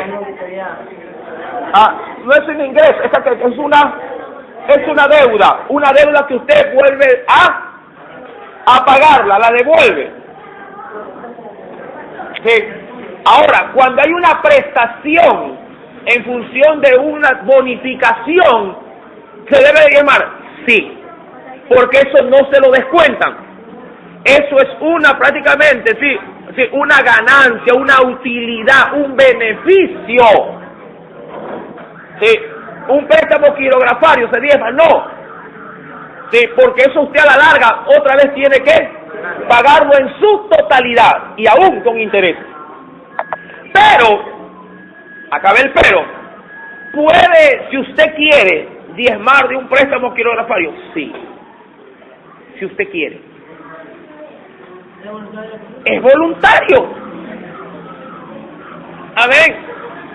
No es un ingreso, es una deuda que usted vuelve a pagarla, la devuelve. Sí. Ahora, cuando hay una prestación en función de una bonificación, ¿se debe de diezmar? Sí, porque eso no se lo descuentan. Eso es prácticamente, una ganancia, una utilidad, un beneficio. Sí, un préstamo quirografario se diezma, no. Sí, porque eso usted a la larga otra vez tiene que pagarlo en su totalidad y aún con interés. Pero, acabé el pero, ¿puede, si usted quiere, diezmar de un préstamo quirografario? Sí, si usted quiere. Es voluntario. Amén.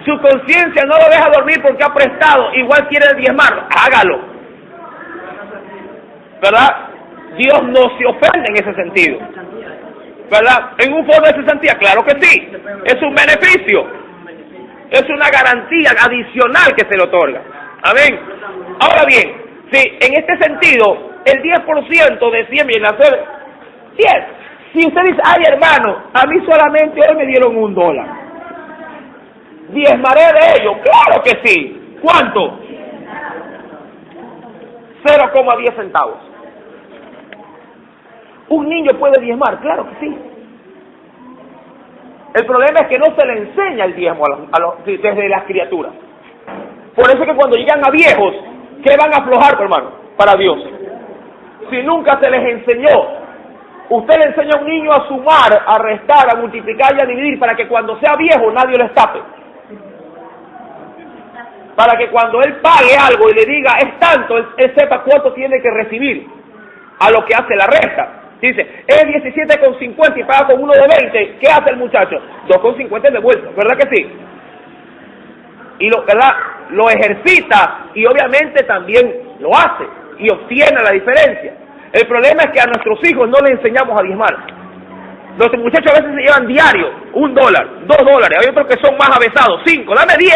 Su conciencia no lo deja dormir porque ha prestado, igual quiere diezmarlo, hágalo. ¿Verdad? Dios no se ofende en ese sentido. ¿Verdad? En un fondo de cesantía, claro que sí. Es un beneficio. Es una garantía adicional que se le otorga. Amén. Ahora bien, si en este sentido, el 10% de 100 viene a ser 10. Si usted dice, ay hermano, a mí solamente hoy me dieron $1. ¿Diezmaré de ello? Claro que sí. ¿Cuánto? 0,10 centavos. ¿Un niño puede diezmar? Claro que sí. El problema es que no se le enseña el diezmo desde las criaturas. Por eso es que cuando llegan a viejos, ¿qué van a aflojar, hermano? Para Dios. Si nunca se les enseñó. Usted le enseña a un niño a sumar, a restar, a multiplicar y a dividir para que cuando sea viejo nadie lo estape. Para que cuando él pague algo y le diga es tanto, él sepa cuánto tiene que recibir a lo que hace la resta. Dice, es 17,50 y paga con uno de 20. ¿Qué hace el muchacho? 2,50 de vuelta, ¿verdad que sí? Y ¿verdad? Lo ejercita y obviamente también lo hace y obtiene la diferencia. El problema es que a nuestros hijos no les enseñamos a diezmar. Los muchachos a veces se llevan diario $1, $2. Hay otros que son más avesados, 5, dame 10.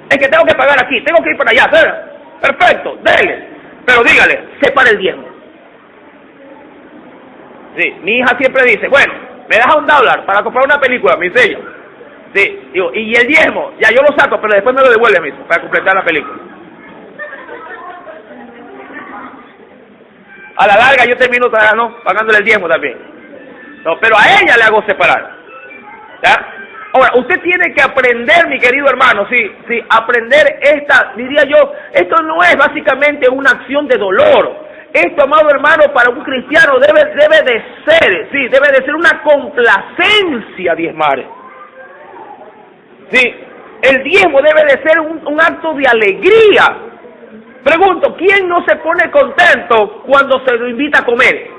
Es que tengo que pagar aquí, tengo que ir para allá, ¿sabes? Perfecto, dele. Pero dígale, separa el diezmo. Sí, mi hija siempre dice, bueno, me das $1 para comprar una película, me dice ella. Sí, digo, y el diezmo, ya yo lo saco, pero después me lo devuelve, me dice, para completar la película. A la larga yo termino pagándole el diezmo también. No, pero a ella le hago separar. ¿Ya? Ahora, usted tiene que aprender, mi querido hermano, sí, aprender diría yo, esto no es básicamente una acción de dolor. Esto, amado hermano, para un cristiano debe de ser una complacencia diezmar. Sí, el diezmo debe de ser un acto de alegría. Pregunto, ¿quién no se pone contento cuando se lo invita a comer?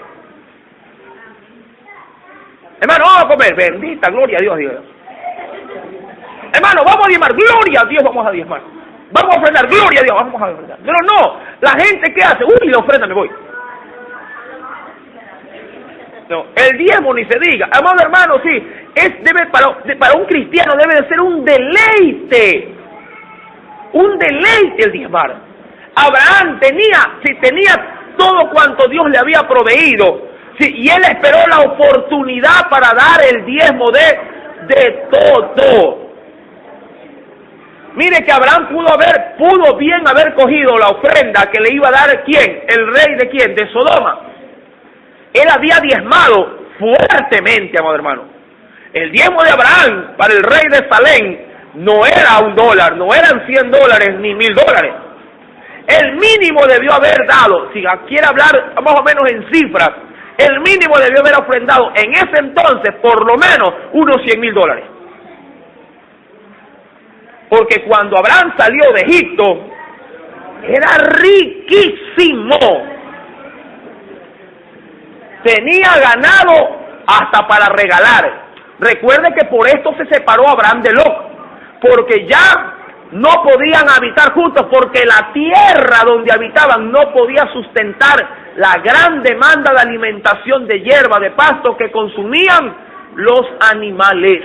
Hermano, vamos a comer, bendita, gloria a Dios, Dios. Hermano, vamos a diezmar, gloria a Dios, vamos a diezmar. Vamos a ofrendar, gloria a Dios, vamos a ofrendar. Pero no, la gente ¿qué hace? Uy, la ofrenda, me voy. No, el diezmo ni se diga. Amado hermano, sí, para un cristiano debe de ser un deleite el diezmar. Abraham tenía todo cuanto Dios le había proveído, sí, y él esperó la oportunidad para dar el diezmo de todo. Mire que Abraham pudo bien haber cogido la ofrenda que le iba a dar ¿quién? El rey de ¿quién? De Sodoma. Él había diezmado fuertemente, amado hermano. El diezmo de Abraham para el rey de Salem no era $1, no eran $100 ni $1,000. El mínimo debió haber dado, si quiere hablar más o menos en cifras, el mínimo debió haber ofrendado en ese entonces por lo menos unos $100,000. Porque cuando Abraham salió de Egipto, era riquísimo. Tenía ganado hasta para regalar. Recuerde que por esto se separó Abraham de Lot, porque ya no podían habitar juntos, porque la tierra donde habitaban no podía sustentar la gran demanda de alimentación de hierba, de pasto que consumían los animales.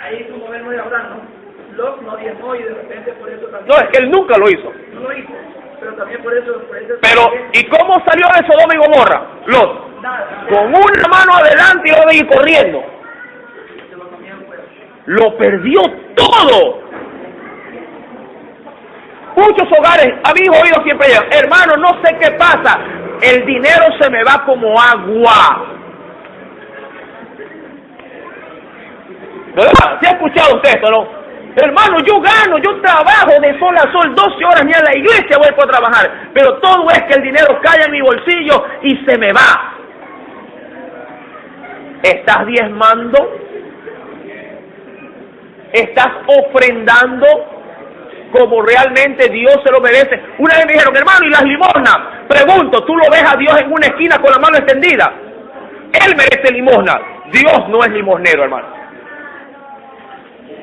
Ahí como vemos de Abraham, ¿no? Lot no diezmó y de repente por eso también... No, es que él nunca lo hizo. No lo hizo, pero también por eso pero, también... ¿y cómo salió de Sodoma y Gomorra? Lot. Nada. Con una mano adelante y otra de ir corriendo. Lo perdió todo. Muchos hogares, habéis oído siempre, hermano, no sé qué pasa, el dinero se me va como agua. ¿Verdad? ¿Se ha escuchado usted esto, no? Hermano, yo gano, yo trabajo de sol a sol, 12 horas ni a la iglesia voy por trabajar, pero todo es que el dinero cae en mi bolsillo y se me va. ¿Estás diezmando? ¿Estás ofrendando como realmente Dios se lo merece? Una vez me dijeron, hermano, ¿y las limosnas? Pregunto, ¿tú lo ves a Dios en una esquina con la mano extendida? Él merece limosna. Dios no es limosnero, hermano.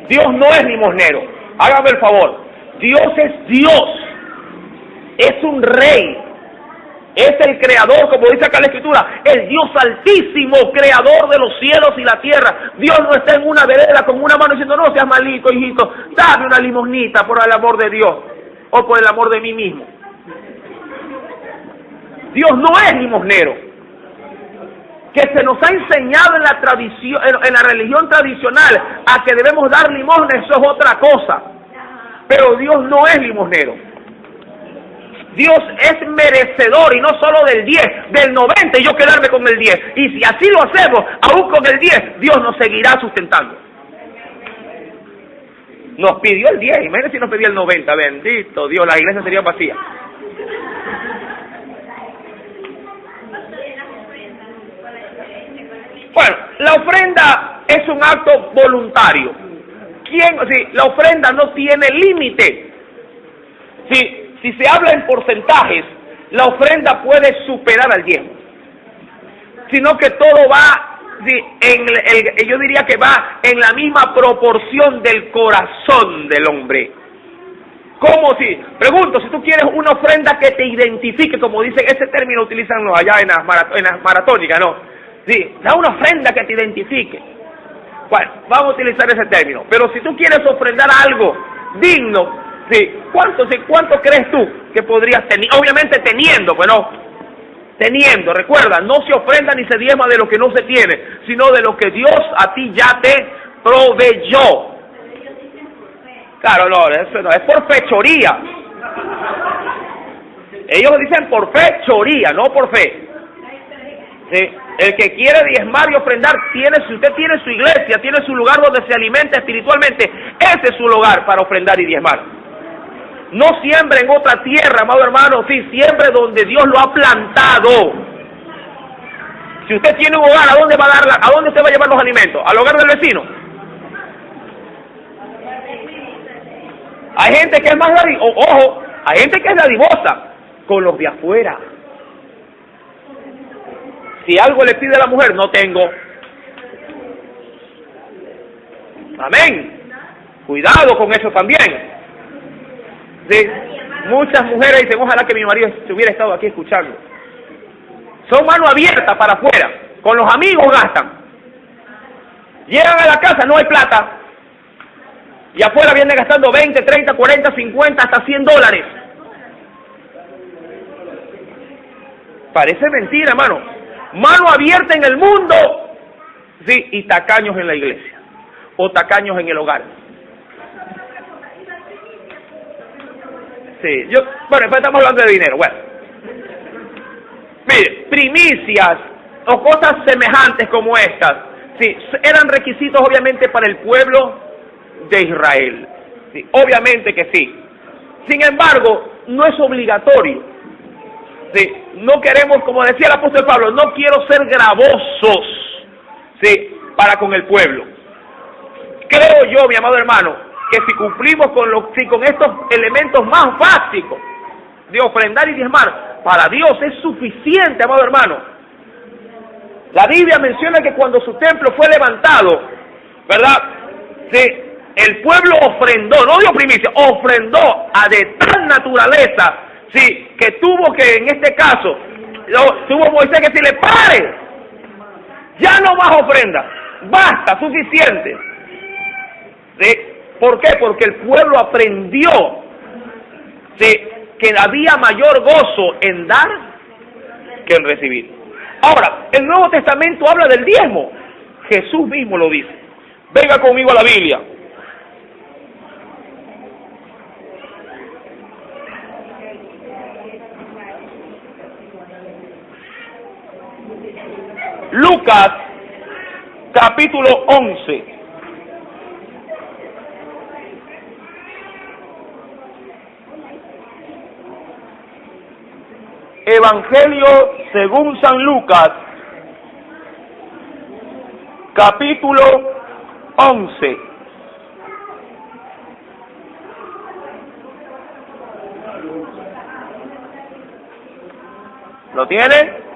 Dios no es limosnero. Hágame el favor. Dios es Dios. Es un rey. Es el creador, como dice acá la escritura, el Dios altísimo, creador de los cielos y la tierra. Dios no está en una vereda con una mano diciendo, no seas malito, hijito, dame una limosnita por el amor de Dios o por el amor de mí mismo. Dios no es limosnero. Que se nos ha enseñado en la tradición, en la religión tradicional, a que debemos dar limosna, eso es otra cosa. Pero Dios no es limosnero. Dios es merecedor, y no solo del 10, del 90, y yo quedarme con el 10. Y si así lo hacemos, aún con el 10, Dios nos seguirá sustentando. Nos pidió el 10, imagínense si nos pidió el 90, bendito Dios, la iglesia sería vacía. Bueno, la ofrenda es un acto voluntario. La ofrenda no tiene límite. Si se habla en porcentajes, la ofrenda puede superar al diezmo, sino que todo va, sí, yo diría que va en la misma proporción del corazón del hombre. ¿Cómo si? Pregunto, si tú quieres una ofrenda que te identifique, como dicen, ese término utilizan allá en las maratónicas, ¿no? Sí, da una ofrenda que te identifique. Bueno, vamos a utilizar ese término. Pero si tú quieres ofrendar algo digno, sí, ¿cuánto crees tú que podrías tener? Obviamente teniendo, pues no. Teniendo, recuerda, no se ofrenda ni se diezma de lo que no se tiene, sino de lo que Dios a ti ya te proveyó. Claro, no, eso no, es por fechoría. Ellos dicen por fechoría, no por fe. Sí. El que quiere diezmar y ofrendar, si usted tiene su iglesia, tiene su lugar donde se alimenta espiritualmente, ese es su lugar para ofrendar y diezmar. No siembre en otra tierra, amado hermano, sí, siembre donde Dios lo ha plantado. Si usted tiene un hogar, ¿a dónde usted va a llevar los alimentos? ¿Al hogar del vecino? Hay gente que es más ojo, hay gente que es dadivosa con los de afuera. Si algo le pide a la mujer, no tengo. Amén. Cuidado con eso también. Sí. Muchas mujeres dicen, ojalá que mi marido hubiera estado aquí escuchando. Son mano abierta para afuera. Con los amigos gastan. Llegan a la casa, no hay plata. Y afuera vienen gastando 20, 30, 40, 50, hasta $100. Parece mentira, hermano. Mano abierta en el mundo, sí, y tacaños en la iglesia, o tacaños en el hogar. Sí, bueno, después estamos hablando de dinero, bueno. Mire, primicias o cosas semejantes como estas, sí, eran requisitos obviamente para el pueblo de Israel. Sí, obviamente que sí. Sin embargo, no es obligatorio. Sí, no queremos, como decía el apóstol Pablo, no quiero ser gravosos, sí, para con el pueblo. Creo yo, mi amado hermano, que si cumplimos con estos elementos más básicos de ofrendar y diezmar, para Dios es suficiente, amado hermano. La Biblia menciona que cuando su templo fue levantado, ¿verdad? Sí, el pueblo ofrendó, no dio primicia, ofrendó a de tal naturaleza, sí, que tuvo que, en este caso, tuvo Moisés que decirle, pare, ya no más ofrenda, basta, suficiente. ¿Sí? ¿Por qué? Porque el pueblo aprendió, ¿sí?, que había mayor gozo en dar que en recibir. Ahora, el Nuevo Testamento habla del diezmo. Jesús mismo lo dice. Venga conmigo a la Biblia. Lucas, capítulo 11. Evangelio según San Lucas, capítulo 11. ¿Lo tiene?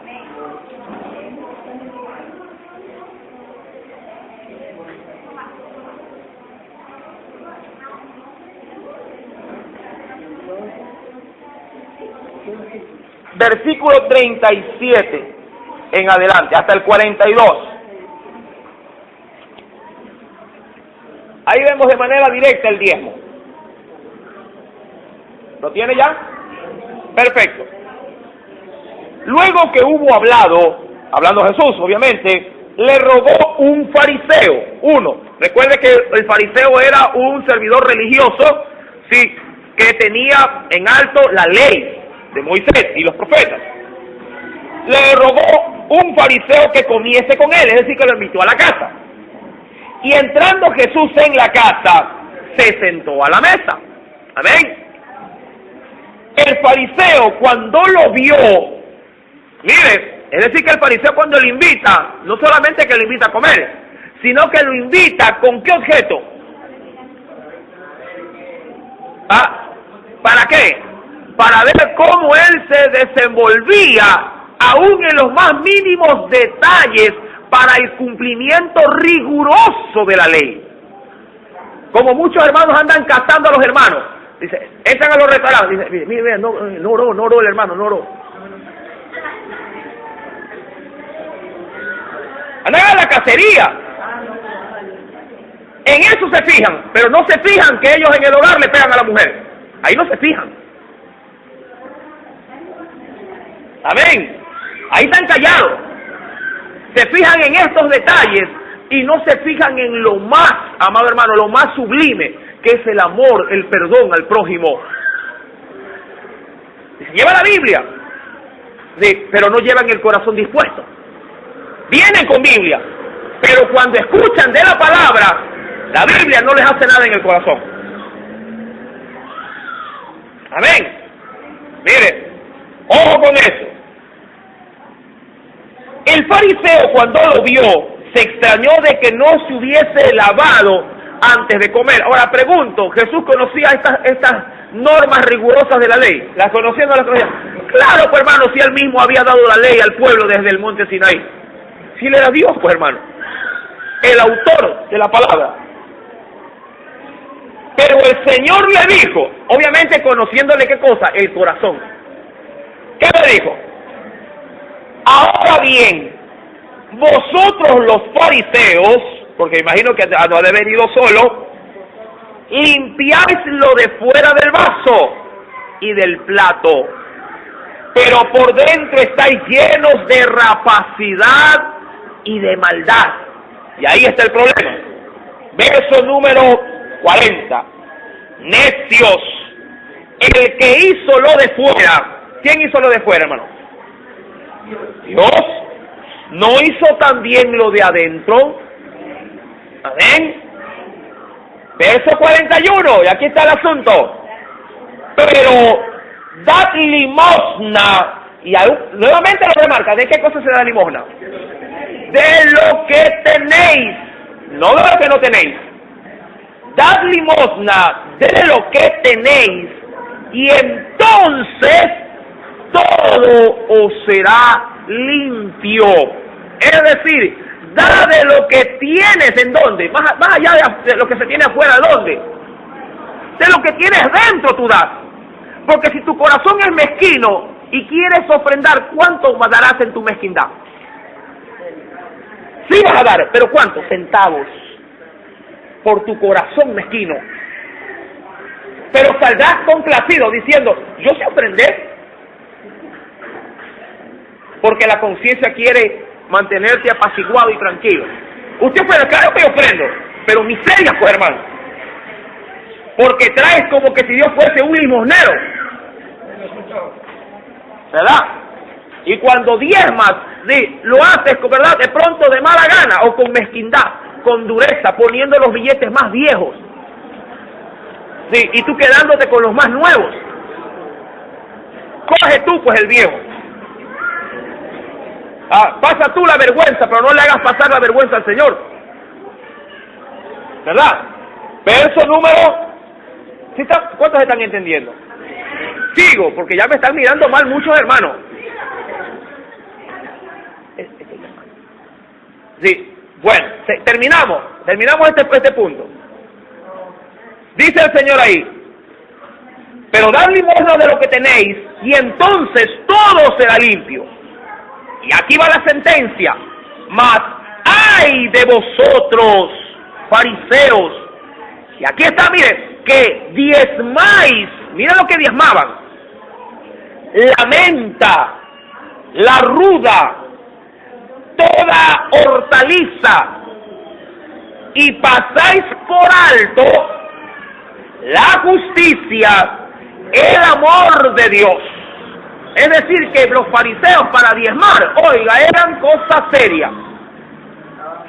Versículo 37 en adelante, hasta el 42. Ahí vemos de manera directa el diezmo. ¿Lo tiene ya? Perfecto. Luego que hubo hablando Jesús, obviamente, le rogó un fariseo, uno. Recuerde que el fariseo era un servidor religioso, sí, que tenía en alto la ley de Moisés y los profetas. Le rogó un fariseo que comiese con él, es decir, que lo invitó a la casa. Y entrando Jesús en la casa, se sentó a la mesa. Amén. El fariseo, cuando lo vio, mire, es decir, que el fariseo cuando le invita, no solamente que le invita a comer, sino que lo invita ¿con qué objeto? ¿Para qué? para ver cómo él se desenvolvía, aún en los más mínimos detalles, para el cumplimiento riguroso de la ley. Como muchos hermanos andan cazando a los hermanos. Dice, entran a los restaurantes. Dice, mire, no oró el hermano, no oró. Andan a la cacería. En eso se fijan, pero no se fijan que ellos en el hogar le pegan a la mujer. Ahí no se fijan. Amén. Ahí están callados. Se fijan en estos detalles y no se fijan en lo más, amado hermano, lo más sublime, que es el amor, el perdón al prójimo. Lleva la Biblia, pero no llevan el corazón dispuesto. Vienen con Biblia, pero cuando escuchan de la palabra, la Biblia no les hace nada en el corazón. Amén. Mire, ojo con eso. El fariseo, cuando lo vio, se extrañó de que no se hubiese lavado antes de comer. Ahora pregunto, ¿Jesús conocía estas normas rigurosas de la ley? ¿Las conocía o no las conocía? Claro, pues hermano, si él mismo había dado la ley al pueblo desde el monte Sinaí. Si él era Dios, pues hermano, el autor de la palabra. Pero el Señor le dijo, obviamente conociéndole qué cosa, el corazón. ¿Qué le dijo? Ahora bien, vosotros los fariseos, porque imagino que no ha de haber ido solo, limpiáis lo de fuera del vaso y del plato, pero por dentro estáis llenos de rapacidad y de maldad. Y ahí está el problema. Verso número 40. Necios, el que hizo lo de fuera. ¿Quién hizo lo de fuera, hermano? Dios. ¿No hizo también lo de adentro? Amén. Verso 41, y aquí está el asunto. Pero dad limosna, y nuevamente lo remarca, ¿de qué cosa se da limosna? De lo que tenéis, no de lo que no tenéis. Dad limosna de lo que tenéis, y entonces todo os será limpio. Es decir, da de lo que tienes, ¿en dónde? Más allá de lo que se tiene afuera, ¿dónde? De lo que tienes dentro tú das. Porque si tu corazón es mezquino y quieres ofrendar, ¿cuánto darás en tu mezquindad? Sí vas a dar, pero ¿cuánto? Centavos. Por tu corazón mezquino. Pero saldrás complacido diciendo, yo sé ofrender. Porque la conciencia quiere mantenerte apaciguado y tranquilo. Usted puede, claro que ofrendo, pero miseria, pues hermano. Porque traes como que si Dios fuese un limosnero. ¿Verdad? Y cuando diezmas, lo haces, ¿verdad?, de pronto de mala gana o con mezquindad, con dureza, poniendo los billetes más viejos. Sí, y tú quedándote con los más nuevos. Coge tú, pues, el viejo. Pasa tú la vergüenza, pero no le hagas pasar la vergüenza al Señor. ¿Verdad? Verso número... ¿Cuántos están entendiendo? Sigo, porque ya me están mirando mal muchos hermanos. Sí, bueno, terminamos este punto. Dice el Señor ahí, pero dad limosna de lo que tenéis, y entonces todo será limpio. Y aquí va la sentencia. Mas ay de vosotros, fariseos. Y aquí está, mire, que diezmáis. Mira lo que diezmaban. La menta, la ruda, toda hortaliza. Y pasáis por alto la justicia, el amor de Dios. Es decir, que los fariseos para diezmar, oiga, eran cosas serias.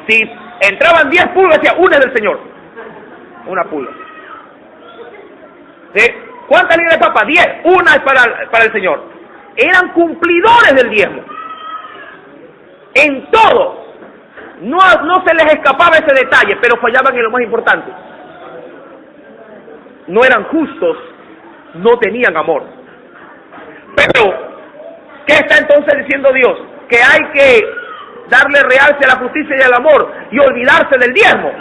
Si entraban 10 pulgas, decía, una es del Señor. Una pulga. ¿Sí? ¿Cuántas libras de papa? 10. Una es para el Señor. Eran cumplidores del diezmo. En todo. No se les escapaba ese detalle, pero fallaban en lo más importante. No eran justos, no tenían amor. Pero, ¿qué está entonces diciendo Dios? Que hay que darle realce a la justicia y al amor y olvidarse del diezmo.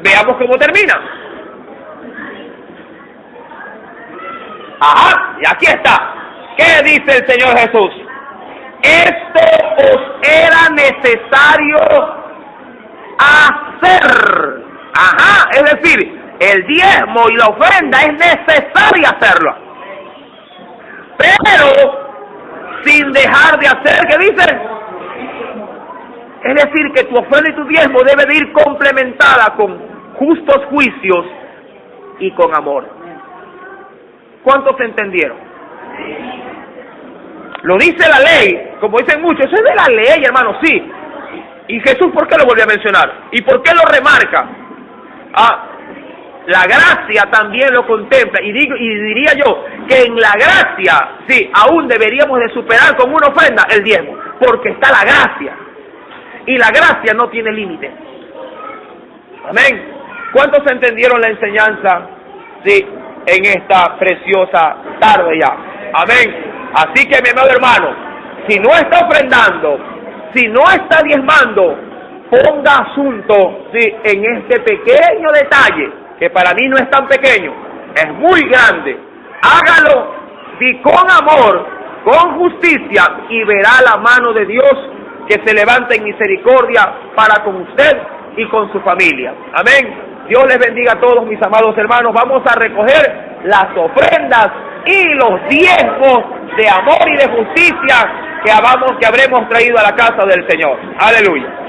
Veamos cómo termina. Ajá, y aquí está. ¿Qué dice el Señor Jesús? Esto os era necesario hacer. Ajá, es decir, el diezmo y la ofrenda es necesario hacerlo. Pero sin dejar de hacer, ¿qué dice? Es decir, que tu ofrenda y tu diezmo debe de ir complementada con justos juicios y con amor. ¿Cuántos entendieron? Lo dice la ley, como dicen muchos, eso es de la ley, hermano, sí. ¿Y Jesús por qué lo vuelve a mencionar? ¿Y por qué lo remarca? La gracia también lo contempla, y diría yo que en la gracia, sí, aún deberíamos de superar con una ofrenda el diezmo, porque está la gracia, y la gracia no tiene límite. Amén. ¿Cuántos entendieron la enseñanza, sí, en esta preciosa tarde ya? Amén. Así que, mi amado hermano, si no está ofrendando, si no está diezmando, ponga asunto, sí, en este pequeño detalle, que para mí no es tan pequeño, es muy grande. Hágalo, sí, con amor, con justicia, y verá la mano de Dios que se levanta en misericordia para con usted y con su familia. Amén. Dios les bendiga a todos, mis amados hermanos. Vamos a recoger las ofrendas y los diezmos de amor y de justicia que habremos traído a la casa del Señor. Aleluya.